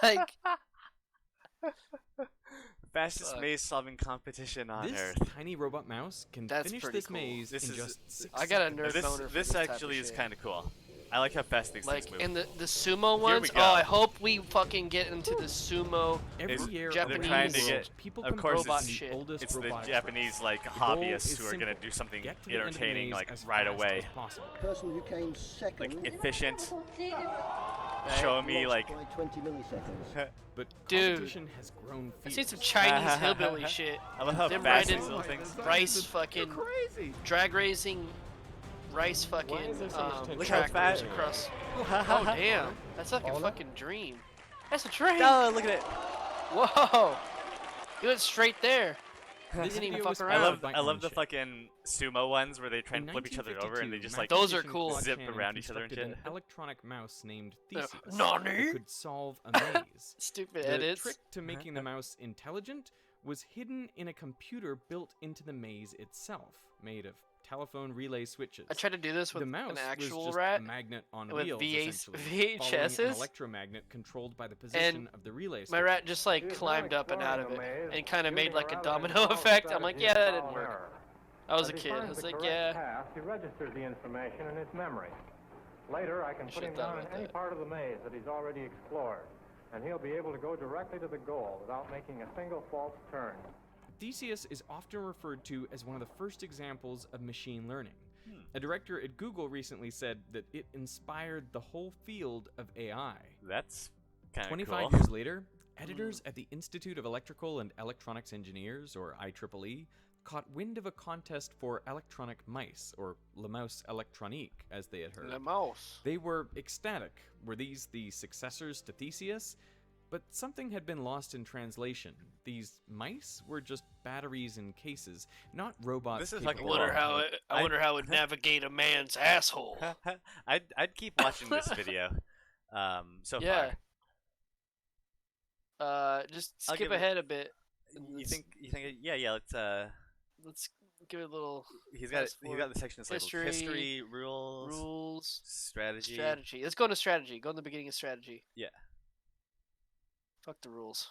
like, Fastest fuck. maze solving competition on This Earth. tiny robot mouse can That's finish pretty this cool. maze This in is- just 6 I got a seconds. nerd This boner for this type actually of is shit. kind of cool. I like how fast these things Like move. in the sumo Here ones. we Oh, I go. hope we fucking get into the sumo. Every It's- year they're around trying the to world, get- people of compete course in it's- the shit. oldest It's the robotics Japanese race. like The goal hobbyists is who are gonna simple. do something Get to the end of the entertaining maze like as right fast away, as possible. Person who came second. like efficient. Right? Show me like. by 20 milliseconds. But Dude. competition has grown I fierce. see some Chinese hillbilly shit. I love how Them fast riding these little things. rice fucking crazy. drag racing rice fucking is there so much tension? Look how trackers fast- across. Oh damn, that's like a fucking dream. That's a train. Oh, look at it! Whoa, he went straight there. He This didn't even video fuck was around. I followed love by I love the ownership. fucking sumo ones where they try In and flip each other over and they 1952, just like Those are mathematician cool. Claude zip Shannon around each other and constructed shit. an electronic mouse named Theseus Nani? that could solve a maze. Stupid The edits. trick to making the mouse intelligent was hidden in a computer built into the maze itself, made of telephone relay switches. I tried to do this with The mouse an actual was just rat. a magnet on with wheels, VAs essentially, following an VHSs. electromagnet controlled by the position of the relay switches. My rat just like climbed up and out of it and kind of made like a domino effect. I'm like, yeah, that didn't work. I was a kid. I was like, yeah. He registers the information in his memory. Later, I can put Should've him thought down in about any that. part of the maze that he's already explored, and he'll be able to go directly to the goal without making a single false turn. Theseus is often referred to as one of the first examples of machine learning. A director at Google recently said that it inspired the whole field of AI. That's kind of 25 cool. years later, editors at the Institute of Electrical and Electronics Engineers, or IEEE, caught wind of a contest for electronic mice, or La Mouse Electronique, as they had heard. The mouse. They were ecstatic. Were these the successors to Theseus? But something had been lost in translation. These mice were just batteries in cases, not robots. This is capable fucking Wonder of- how it. I wonder how it navigate a man's asshole. I'd keep watching this video. So Yeah. far. Just I'll skip give it- ahead a bit. You think? Yeah. Let's give it a little He's got fast forward. the section that's labeled History, history, rules, rules, strategy. strategy. Let's go into strategy. Go in the beginning of strategy. Yeah. Fuck the rules.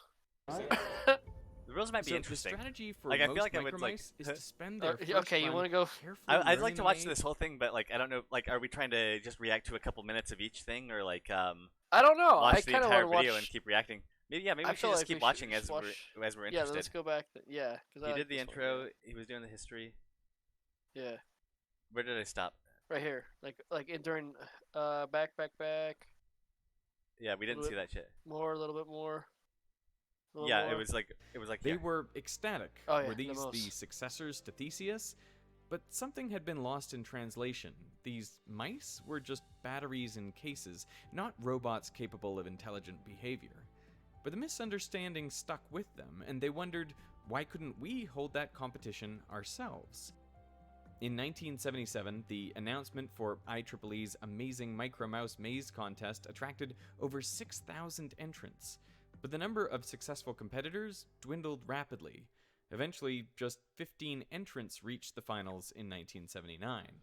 The rules might be So interesting. The strategy for Like, I feel most like I would, like- micromice is to spend Uh, their first okay, you run wanna go- carefully I'd like learning to the watch maze. this whole thing, but like I don't know. Like, are we trying to just react to a couple minutes of each thing, or like I don't know. I watch the kind of entire want to watch. video and keep reacting? Maybe I we should feel just like keep we watching should as watch- we're Yeah, interested. let's go back. Yeah, because He did the intro. He was doing the history. Yeah, Where did I stop? right here. Like during back. Yeah, we didn't Little see that shit. More, a little bit more. a little Yeah, more. it was like They yeah. were ecstatic. Oh, yeah, were the these the mouse. successors to Theseus? But something had been lost in translation. These mice were just batteries in cases, not robots capable of intelligent behavior. But the misunderstanding stuck with them, and they wondered, why couldn't we hold that competition ourselves? In 1977, the announcement for IEEE's Amazing Micro Mouse Maze contest attracted over 6,000 entrants. But the number of successful competitors dwindled rapidly. Eventually, just 15 entrants reached the finals in 1979.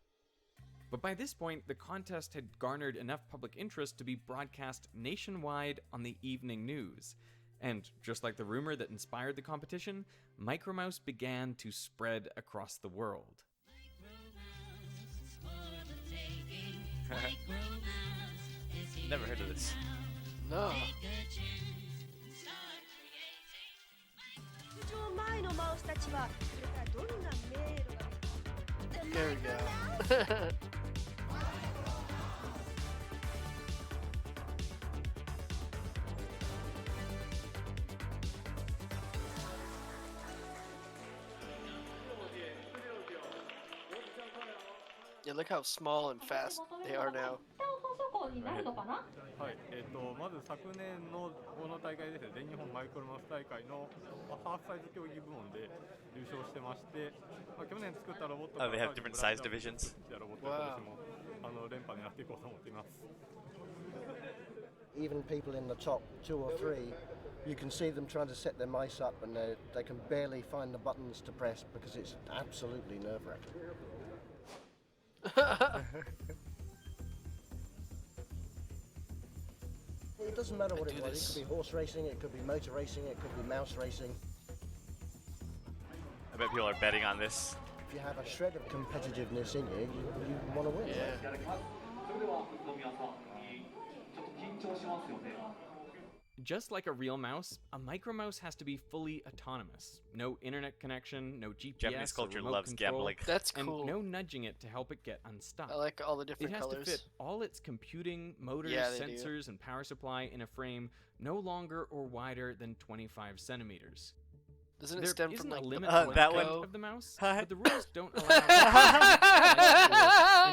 But by this point, the contest had garnered enough public interest to be broadcast nationwide on the evening news. And just like the rumor that inspired the competition, Micromouse began to spread across the world. Never heard of this. No. 出場前のマウスたちはこれからどんな迷路が There we go. Yeah, look how small and fast they are now. 放送校になるのかな？はい、まず昨年のこの大会ですね、全日本マイクロマウス大会のハーフサイズ競技部門で優勝してまして、去年作ったロボット Oh, they have different size divisions. ロボットを今年も連覇狙っていこうと思っています。 Even people in the top 2 or 3, you can see them trying to set their mice up and they can barely find the buttons to press because it's absolutely nerve-wracking. It doesn't matter what I it do was. this. It could be horse racing, it could be motor racing, it could be mouse racing. I bet people are betting on this. If you have a shred of competitiveness in you, you want to win. Yeah. Just like a real mouse, a micro mouse has to be fully autonomous. No internet connection, no GPS, Japanese or culture remote loves control, gambling. That's and cool. no nudging it to help it get unstuck. I like all the It different has colors. to fit all its computing, motors, Yeah, they do. sensors, and power supply in a frame no longer or wider than 25 centimeters. Doesn't it There stem isn't from like a the limit that to one- length Pico? of the mouse, Hi. but the rules don't allow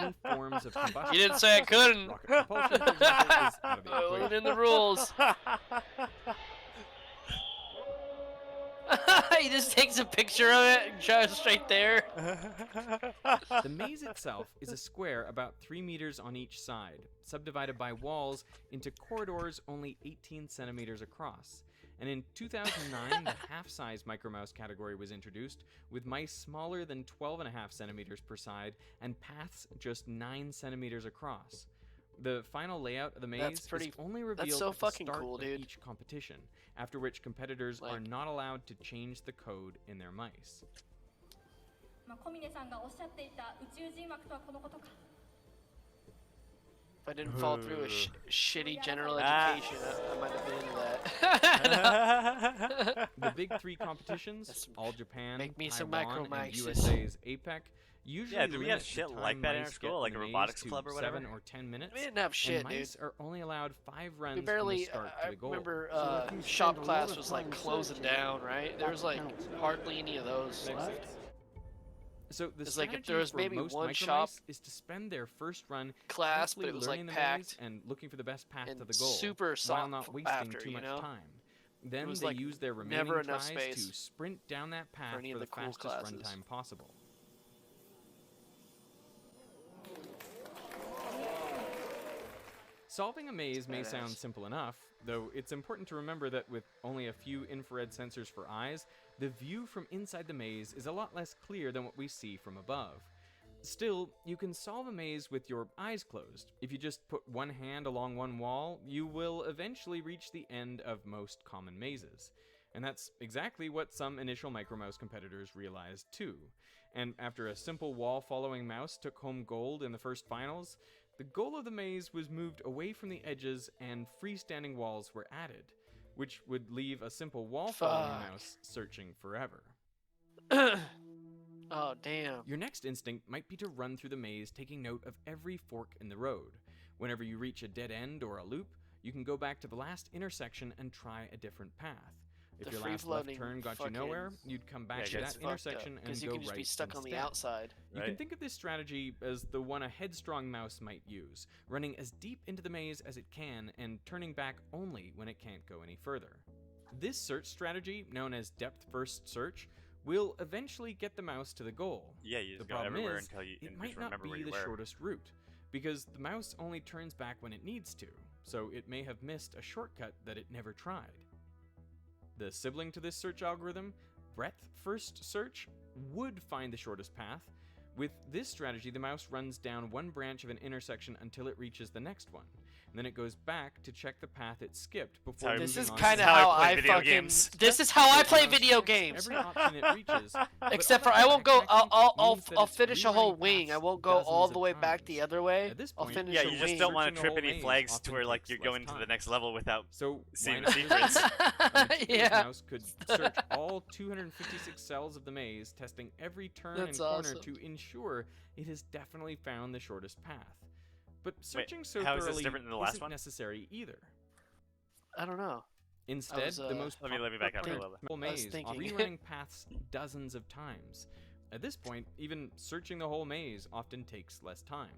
any forms of combustion. You didn't say I couldn't. Rocket propulsion, for example, is out of the Look equation. in the rules. He just takes a picture of it and shows straight there. The maze itself is a square about 3 meters on each side, subdivided by walls into corridors only 18 centimeters across. And in 2009, the half-size micromouse category was introduced, with mice smaller than 12.5 centimeters per side and paths just 9 centimeters across. The final layout of the maze pretty- is only revealed so at the fucking start cool, of dude. each competition, after which competitors are Like- not allowed to change the code in their mice. まあ、小峰さんがおっしゃっていた宇宙人枠とはこのことか。 If I didn't fall through a shitty general Ah. education, I might have been into that. The big three competitions, That's some- All Japan, make me some Taiwan, and micromices. USA's APEC, usually Yeah, do we have limit the shit time like that in our mice school, get like in a the maze robotics to club or whatever? 7 or 10 minutes. We didn't have shit, and mice dude. are only allowed 5 runs We barely. from the start I to the goal. remember So if you shop spend a lot class of was like time closing searching, down, right? There was like counts. hardly any of those left. So the It's like if strategy there was for maybe most one micromice shop is to spend their first run Class, but carefully it was learning like the maze packed and looking for the best path and to the goal, super while soft not wasting after, too you much know? time. Then was, they like, use their remaining never enough tries space to sprint down that path any for of the the cool fastest classes. runtime possible. Solving a maze may sound simple enough, though it's important to remember that with only a few infrared sensors for eyes, the view from inside the maze is a lot less clear than what we see from above. Still, you can solve a maze with your eyes closed. If you just put one hand along one wall, you will eventually reach the end of most common mazes. And that's exactly what some initial Micromouse competitors realized too. And after a simple wall-following mouse took home gold in the first finals, the goal of the maze was moved away from the edges and freestanding walls were added, which would leave a simple wall-following Fuck. mouse searching forever. Oh damn. Your next instinct might be to run through the maze, taking note of every fork in the road. Whenever you reach a dead end or a loop, you can go back to the last intersection and try a different path. If The your last left free-floating turn got you fucking- nowhere, you'd come back to it's that fucked intersection and Because go you can just right be stuck on the instead. outside. You can Right. think of this strategy as the one a headstrong mouse might use, running as deep into the maze as it can and turning back only when it can't go any further. This search strategy, known as depth-first search, will eventually get the mouse to the goal. Yeah, you The just go problem everywhere is, until you it and might just not remember where be you the were. shortest route, because the mouse only turns back when it needs to, so it may have missed a shortcut that it never tried. The sibling to this search algorithm, breadth-first search, would find the shortest path. With this strategy, the mouse runs down one branch of an intersection until it reaches the next one. And then it goes back to check the path it skipped before Sorry, This moving is on to kind the of how I how play I video fucking. games. This is how I play mouse video checks games. Every option it reaches, but Except for all that I won't go. backtracking means that I'll it's finish a whole rerunning wing. I paths won't go all dozens the of way back the times. other way. At this I'll point, finish Yeah, a you wing. just don't want to Searching a trip whole any maze flags to often where like takes you're less going to the time. next level without So seeing why the not? secrets. A meticulous Yeah. mouse could search all 256 cells of the maze, testing every turn That's and corner awesome. to ensure it has definitely found the shortest path. But searching so how is this thoroughly different than the last isn't one? necessary either. I don't know. Instead, was, the most Let me back up a popular little. maze are thinking. rerunning paths dozens of times. At this point, even searching the whole maze often takes less time.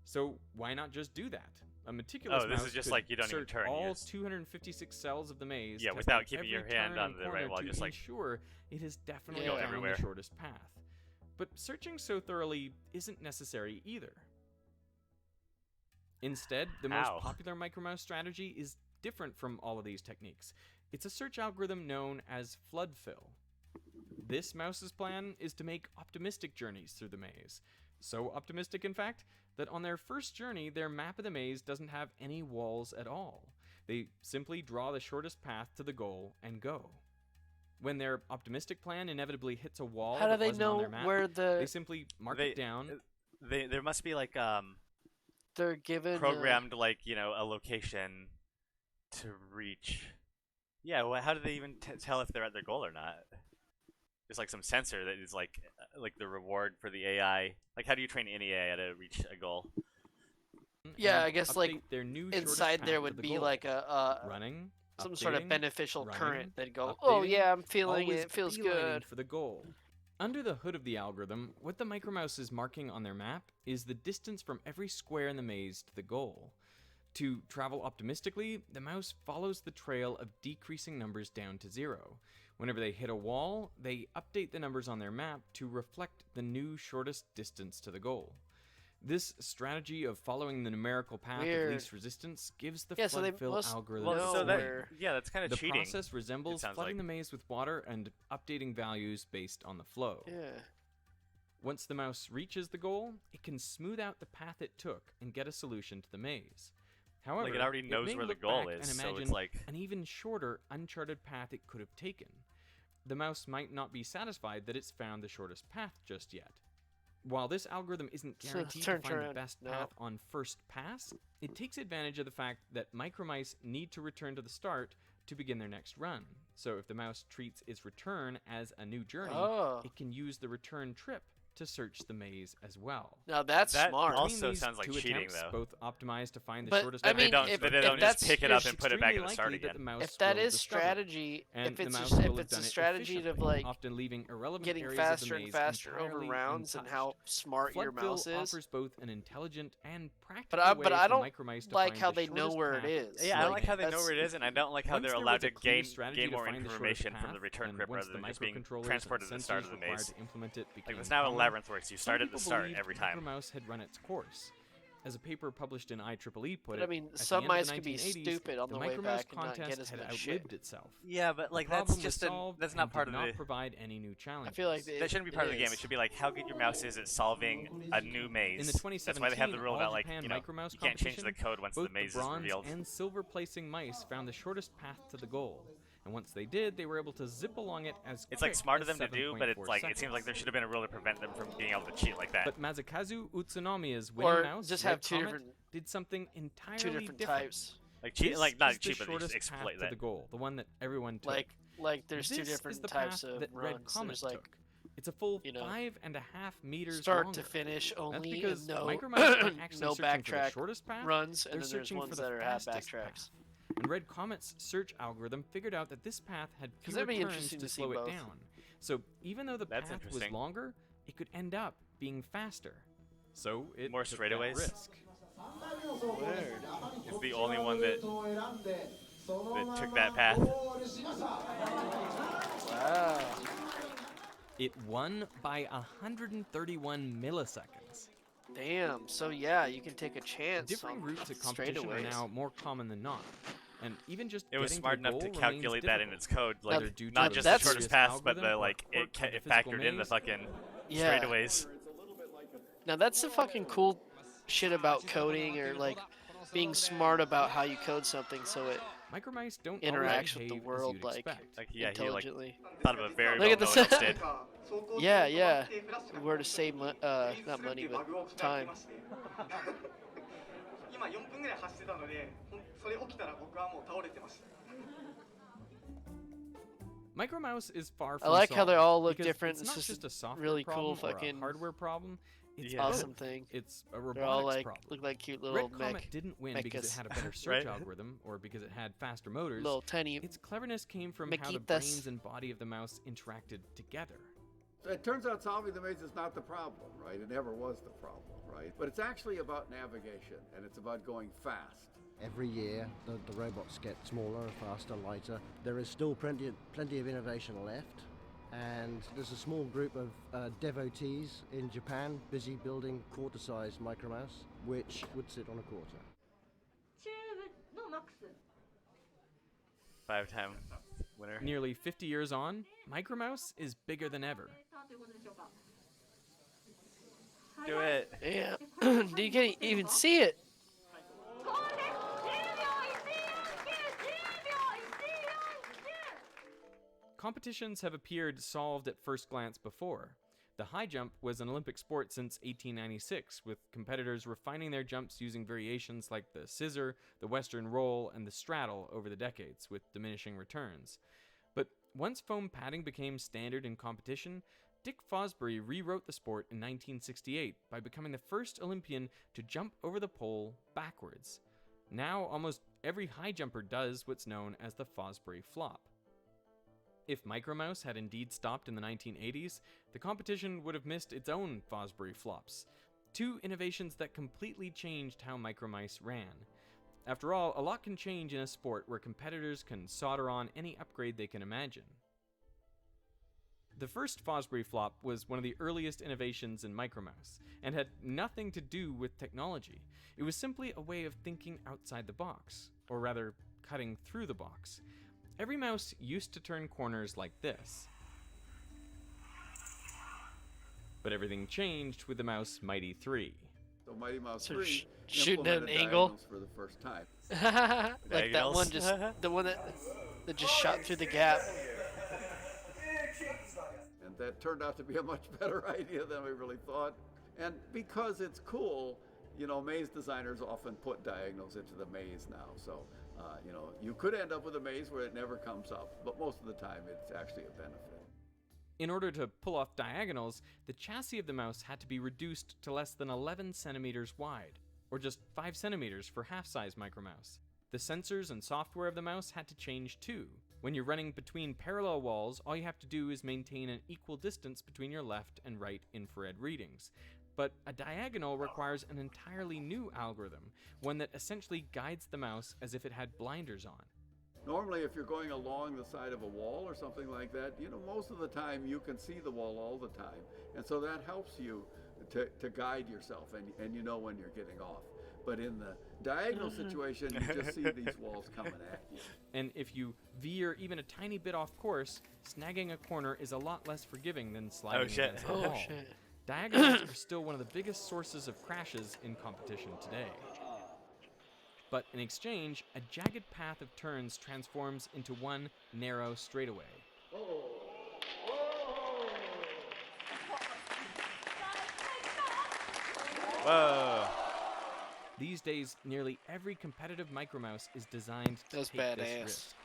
So why not just do that? A meticulous Oh, this is mouse just could like you don't even search turn, you all just- 256 cells of the maze. Yeah, testing without keeping your every hand turn on and the corner right wall, to just like ensure it has definitely Go found everywhere. the shortest path. But searching so thoroughly isn't necessary either. Instead, the most How? popular micromouse strategy is different from all of these techniques. It's a search algorithm known as flood fill. This mouse's plan is to make optimistic journeys through the maze. So optimistic, in fact, that on their first journey, their map of the maze doesn't have any walls at all. They simply draw the shortest path to the goal and go. When their optimistic plan inevitably hits a wall How do that they wasn't on know their map, where they the simply mark They- it down. There must be like they're given programmed like a location to reach. Yeah, well, how do they even tell if they're at their goal or not? There's like some sensor that is like the reward for the AI. Like, how do you train any AI to reach a goal? Yeah, and I guess, like, update their new shortest inside there path to would the be goal. like a running, some sort of updating, beneficial running, current that'd go, oh updating, yeah, I'm feeling always it, it feels beelining good. for the goal. Under the hood of the algorithm, what the micromouse is marking on their map is the distance from every square in the maze to the goal. To travel optimistically, the mouse follows the trail of decreasing numbers down to 0. Whenever they hit a wall, they update the numbers on their map to reflect the new shortest distance to the goal. This strategy of following the numerical path Weird. of least resistance gives the Yeah, so they flood fill must algorithm know so that where- that's kind of the cheating. process resembles sounds flooding like. the maze with water and updating values based on the flow. Yeah. Once the mouse reaches the goal, it can smooth out the path it took and get a solution to the maze. However, Like, it already knows may where the look goal back is, and so imagine it's like- an even shorter, uncharted path it could have taken. The mouse might not be satisfied that it's found the shortest path just yet. While this algorithm isn't So guaranteed turn to find the around. best No. path on first pass, it takes advantage of the fact that micromice need to return to the start to begin their next run. So if the mouse treats its return as a new journey, Oh. it can use the return trip to search the maze as well. Now that's That smart. also Between these sounds like two cheating, attempts, though. both optimized to find the But, shortest I path mean, and don't, if- they if don't that's- just pick it it's up and put it back extremely at the start likely that again. the mouse If that will is discover it. strategy, And if the it's mouse just, will if have it's a done it strategy of efficiently, like often leaving irrelevant getting areas of the faster and maze faster over entirely rounds and untouched. how smart your Floodfill mouse is. offers both an intelligent and practical But I way don't for micromice to like find how the they know shortest where it path. is. Yeah, I don't like how they know that's- where it is, and I don't like how Once they're there allowed was a to clear gain strategy gain to more find the shortest information from path, the return and grip once rather the than just being microcontrollers transported to and the start of sensors the required maze. to implement it Like, became that's not how common, Labyrinth works. You some start at the people start believed every time. Micromouse had run its course. As a paper published in IEEE put But it, I mean, at the some end of the mice could be 1980s, stupid on the way Micromouse back and not contest get as had much outlived shit. itself. Yeah, but The like problem that's was just solved that's not and part did of not the. provide any new challenges. I feel like That shouldn't be part of the game. It should be like how good your mouse is at solving a new maze. In the That's why they have the 2017 rule All about like Japan Micromouse you can't change the competition, code once both the maze is bronze revealed. and silver placing mice found the shortest path to the goal, and once they did, they were able to zip along it as It's like quick smart of as them to do, but it's 7.4 like it seconds. seems like there should have been a rule to prevent them from being able to cheat like that. But Mazakazu Utsunomiya's winning Or mouse, just Red have two Comet, different did something entirely two different different. types. Like cheat, This like not is the cheat, but shortest just path exploit to that. the goal, the one that everyone took. Like there's two This is different the types path of that Red runs. Comet There's like took. It's a full you know, 5.5 meters start longer. to finish That's only because and no Micromouse aren't actually no searching for the backtrack shortest path, runs, they're and then there's searching for ones the that have fastest backtracks. path. And Red Comet's search algorithm figured out that this path had 'Cause fewer that'd be turns interesting to to see slow it both. down. So even though the That's path was interesting. longer, it could end up being faster. So it More took that straightaways? risk. Weird. It's the only one that took that path. Wow. It won by 131 milliseconds. Damn. So yeah, you can take a chance. Differing on routes at competition are straightaways. now more common than not. And even just It was getting smart to the enough to goal calculate remains that in difficult. its code, like Whether due to not a just the that's- shortest serious path, but the algorithm like or it quirk of it the physical factored in the maze. fucking Yeah. straightaways. Now that's the fucking cool shit about coding or like being smart about how you code something so it Micromice don't interacts always with the behave world as you'd like expect. Like yeah, he like intelligently. thought of a very Look at no this. one else did. Yeah, yeah. Where to save not money but time. 今4分ぐらい走ってたので、それ起きたら僕はもう倒れてました。 Micromouse is far I from like how they all solved look because different. It's It's not just just a software really cool problem or a fucking hardware problem. It's Yeah. awesome both. thing. It's a They're all robotics like problem. look like cute little Red Comet mech, didn't win because it mechas. had a better search Right. algorithm or because it had faster motors. little tiny. Its cleverness came from how the Mequitas. brains and body of the mouse interacted together. It turns out solving the maze is not the problem, right? It never was the problem, right? But it's actually about navigation, and it's about going fast. Every year, the robots get smaller, faster, lighter. There is still plenty of innovation left, and there's a small group of devotees in Japan busy building quarter-sized micromouse, which would sit on a quarter. のマックス 5-time winner. Nearly 50 years on, Micromouse is bigger than ever. ということでしょうか Do it. Yeah. You can't even see it. ここで10秒1499 competitions have appeared solved at first glance before. The high jump was an Olympic sport since 1896, with competitors refining their jumps using variations like the scissor, the western roll, and the straddle over the decades, with diminishing returns. But once foam padding became standard in competition, Dick Fosbury rewrote the sport in 1968 by becoming the first Olympian to jump over the pole backwards. Now, almost every high jumper does what's known as the Fosbury flop. If Micromouse had indeed stopped in the 1980s, the competition would have missed its own Fosbury flops, two innovations that completely changed how Micromice ran. After all, a lot can change in a sport where competitors can solder on any upgrade they can imagine. The first Fosbury flop was one of the earliest innovations in Micromouse, and had nothing to do with technology. It was simply a way of thinking outside the box, or rather, cutting through the box. Every mouse used to turn corners like this. But everything changed with the Mouse Mighty 3. So Mighty Mouse So 3 shooting at an implemented angle? diagonals for the first time. Like that one, just the one that just shot through the gap. And that turned out to be a much better idea than we really thought. And because it's cool, you know, maze designers often put diagonals into the maze now. So, you know, you could end up with a maze where it never comes up, but most of the time it's actually a benefit. In order to pull off diagonals, the chassis of the mouse had to be reduced to less than 11 centimeters wide, or just 5 centimeters for half-size Micromouse. The sensors and software of the mouse had to change too. When you're running between parallel walls, all you have to do is maintain an equal distance between your left and right infrared readings. But a diagonal requires an entirely new algorithm, one that essentially guides the mouse as if it had blinders on. Normally, if you're going along the side of a wall or something like that, you know, most of the time you can see the wall all the time. And so that helps you to guide yourself, and you know when you're getting off. But in the diagonal situation, you just see these walls coming at you. And if you veer even a tiny bit off course, snagging a corner is a lot less forgiving than sliding against the wall. Diagonals are still one of the biggest sources of crashes in competition today. But in exchange, a jagged path of turns transforms into one narrow straightaway. Whoa! These days, nearly every competitive Micromouse is designed to That was take this badass. risk.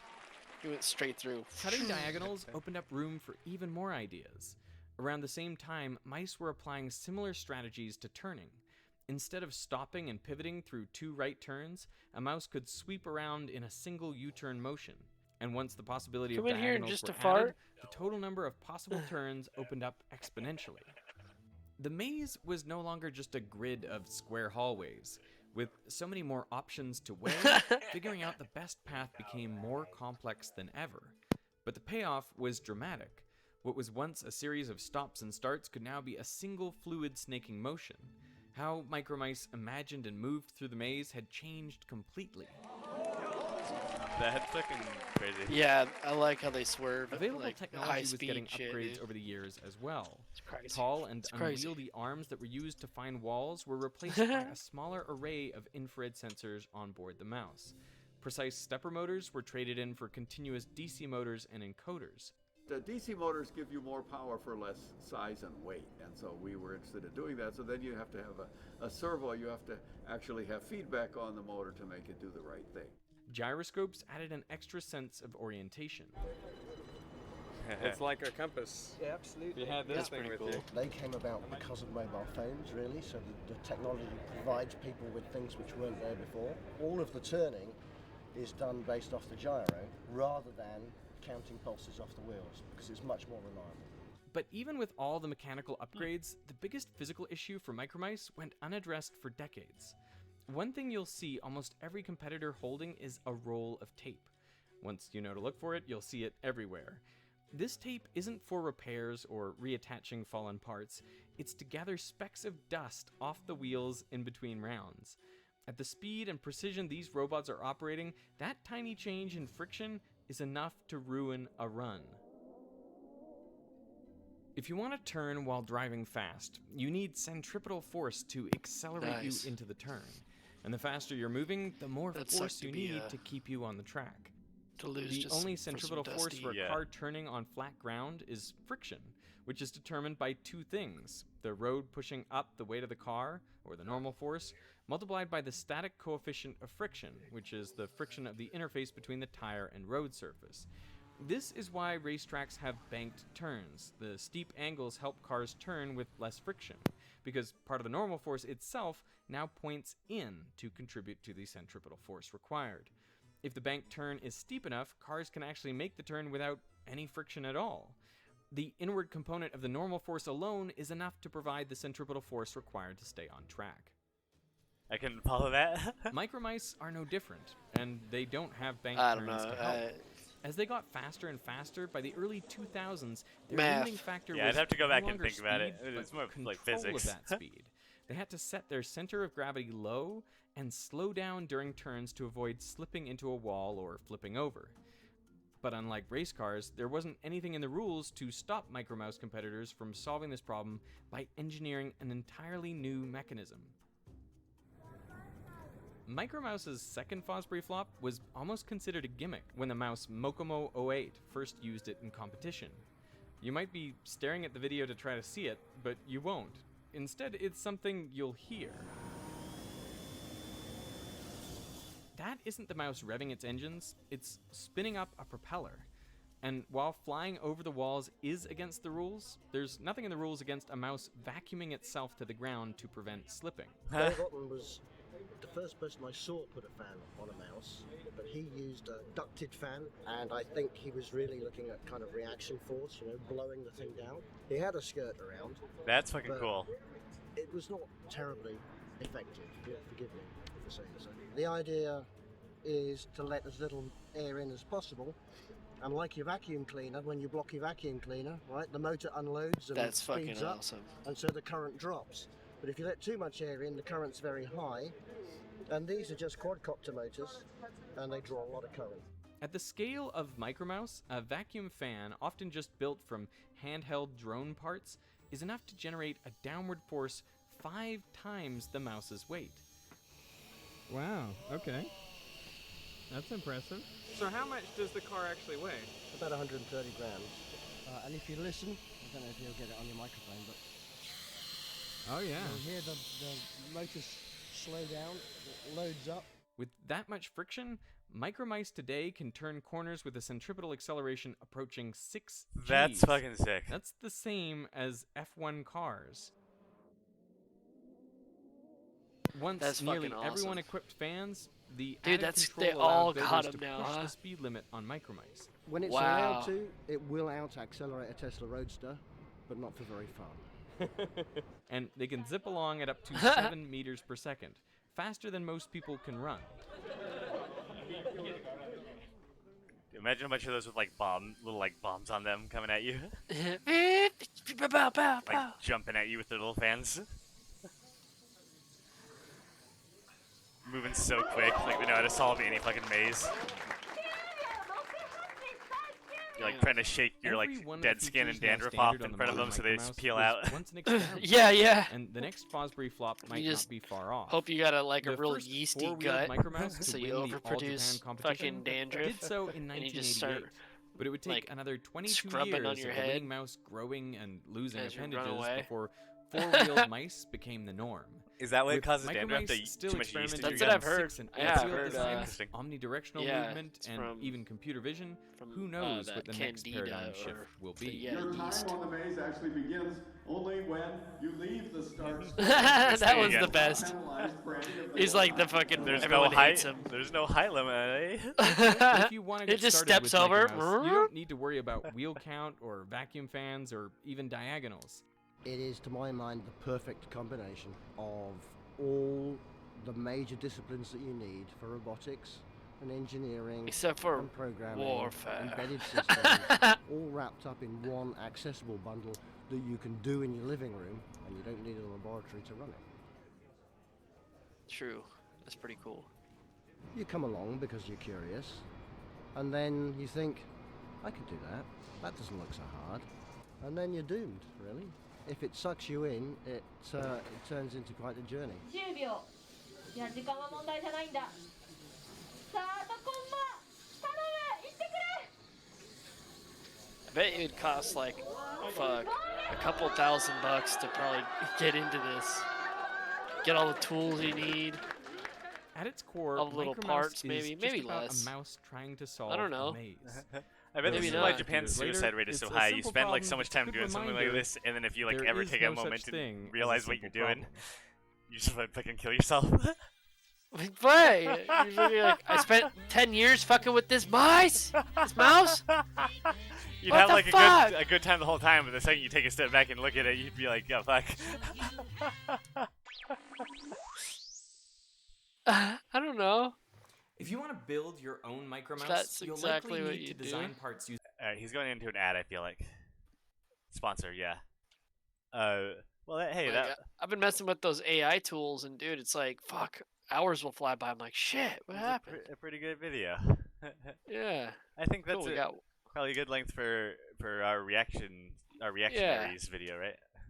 He went straight through. Cutting diagonals opened up room for even more ideas. Around the same time, mice were applying similar strategies to turning. Instead of stopping and pivoting through two right turns, a mouse could sweep around in a single U-turn motion. And once the possibility of Come in here diagonals just were to fart? added, the total number of possible turns opened up exponentially. The maze was no longer just a grid of square hallways. With so many more options to weigh, figuring out the best path became more complex than ever. But the payoff was dramatic. What was once a series of stops and starts could now be a single fluid snaking motion. How Micromice imagined and moved through the maze had changed completely. That's fucking crazy. Yeah, I like how they swerve. Available like technology high was speed getting shit, upgrades dude. over the years as well. It's crazy. Tall and crazy. unwieldy arms that were used to find walls were replaced by a smaller array of infrared sensors on board the mouse. Precise stepper motors were traded in for continuous DC motors and encoders. The DC motors give you more power for less size and weight, and so we were interested in doing that. So then you have to have a servo, you have to actually have feedback on the motor to make it do the right thing. Gyroscopes added an extra sense of orientation. It's like a compass. Yeah, absolutely. You had this That's thing pretty with cool. you. They came about because of mobile phones, really, so the technology provides people with things which weren't there before. All of the turning is done based off the gyro rather than counting pulses off the wheels, because it's much more reliable. But even with all the mechanical upgrades, the biggest physical issue for Micromice went unaddressed for decades. One thing you'll see almost every competitor holding is a roll of tape. Once you know to look for it, you'll see it everywhere. This tape isn't for repairs or reattaching fallen parts, it's to gather specks of dust off the wheels in between rounds. At the speed and precision these robots are operating, that tiny change in friction is enough to ruin a run. If you want to turn while driving fast, you need centripetal force to accelerate Nice. you into the turn. And the faster you're moving, the more That force sucked to you be, need to keep you on the track. To lose The just only for some centripetal force dusty- for a Yeah. car turning on flat ground is friction, which is determined by two things: the road pushing up the weight of the car, or the normal force, multiplied by the static coefficient of friction, which is the friction of the interface between the tire and road surface. This is why racetracks have banked turns. The steep angles help cars turn with less friction, because part of the normal force itself now points in to contribute to the centripetal force required. If the bank turn is steep enough, cars can actually make the turn without any friction at all. The inward component of the normal force alone is enough to provide the centripetal force required to stay on track. I can follow that. Micromice are no different, and they don't have bank I don't turns know. to help. As they got faster and faster, by the early 2000s, their Math. limiting factor Yeah, was I'd have to go no back and longer think about it. speed, It's but more like control physics. of that speed. They had to set their center of gravity low and slow down during turns to avoid slipping into a wall or flipping over. But unlike race cars, there wasn't anything in the rules to stop Micromouse competitors from solving this problem by engineering an entirely new mechanism. Micromouse's second Fosbury flop was almost considered a gimmick when the mouse Mokomo 08 first used it in competition. You might be staring at the video to try to see it, but you won't. Instead, it's something you'll hear. That isn't the mouse revving its engines, it's spinning up a propeller. And while flying over the walls is against the rules, there's nothing in the rules against a mouse vacuuming itself to the ground to prevent slipping. Dave Otten was the first person I saw put a fan on a mouse, but he used a ducted fan, and I think he was really looking at kind of reaction force, blowing the thing down. He had a skirt around. That's fucking but cool. It was not terribly effective, forgive me for saying so. The idea is to let as little air in as possible, and like your vacuum cleaner, when you block your vacuum cleaner, right, the motor unloads and That's speeds fucking up, awesome. and so the current drops. But if you let too much air in, the current's very high, and these are just quadcopter motors, and they draw a lot of current. At the scale of Micromouse, a vacuum fan, often just built from handheld drone parts, is enough to generate a downward force 5 times the mouse's weight. Wow, okay. That's impressive. So how much does the car actually weigh? About 130 grams. And if you listen, I don't know if you'll get it on your microphone, but Oh yeah. you'll hear the motors slow down, it loads up. With that much friction, Micromice today can turn corners with a centripetal acceleration approaching 6 Gs. That's fucking sick. That's the same as F1 cars. Once That's nearly fucking awesome. everyone equipped fans, the Dude, added they control all allowed got builders 'em to now, push huh? the speed limit on Micromice. When it's Wow. allowed to, it will out-accelerate a Tesla Roadster, but not for very far. And they can zip along at up to 7 meters per second, faster than most people can run. Imagine a bunch of those with little bombs on them coming at you, Pow, pow, like pow. jumping at you with their little fans. Moving so quick, like they know how to solve any fucking maze. You're like trying to shake your Every one of dead the skin and features now dandruff off standard on in the front of them modern so they just Micromouse peel was out. once an experiment. Yeah. And the next Fosbury flop might You not just be far off. Hope you got a The real first yeasty four-wheeled gut, Micromouse to so win you the All overproduce Japan competition fucking dandruff. did so in and you 1988, just start but it would take like, another 22 scrubbing years on your of the head winning mouse growing and losing as you run appendages away. before four-wheeled mice became the norm. Is that what With causes dandruff? Micromice still Too much yeast in experimenting your That's what with I've gut? heard. 6 and Yeah, I've 8-wheel heard, designs, Interesting. omnidirectional yeah, movement, it's and from- even computer vision. from, Who knows that what the next Candida paradigm shift or will the be? Your yeast. on the maze actually begins only when you leave the start. That was again. the best. He's like the fucking. There's no everyone height. hates him. There's no height limit, eh? But if you want to It get just started steps with over. Micromouse, you don't need to worry about wheel count or vacuum fans or even diagonals. It is, to my mind, the perfect combination of all the major disciplines that you need for robotics and engineering Except for and programming, warfare. embedded systems, all wrapped up in one accessible bundle that you can do in your living room, and you don't need a laboratory to run it. True. That's pretty cool. You come along because you're curious, and then you think, I could do that. That doesn't look so hard. And then you're doomed, really. If it sucks you in, it turns into quite a journey. 10秒。いや、時間は問題じゃないんだ。スタートコンマ。頼む。Bet it'd cost like, fuck, a couple $1,000 to probably get into this. Get all the tools you need. At its core, All the little Micromouse parts, is maybe just about less. a mouse trying to solve I don't know. a maze. I bet this Maybe is why not. Japan's Later, suicide rate is so it's a high. You simple spend like problem so much that's a time good doing something like reminder this, and then if you like there ever is take no a such moment thing to as a realize what you're simple doing, problem. you just like fucking kill yourself. Right. You're like, I spent 10 years fucking with this mice? This mouse? You'd What have the like fuck? a good time the whole time, but the second you take a step back and look at it, you'd be like, oh fuck. I don't know. If you want to build your own Micromouse, That's you'll exactly likely what need you to do. design parts using. Alright, he's going into an ad, I feel like. Sponsor, yeah. Well, hey, Like, that. I've been messing with those AI tools, and dude, it's like, fuck, hours will fly by. I'm like, shit, what was happened? A pretty good video. Yeah. I think that's Cool, we got probably a good length for our Reactionaries video, right?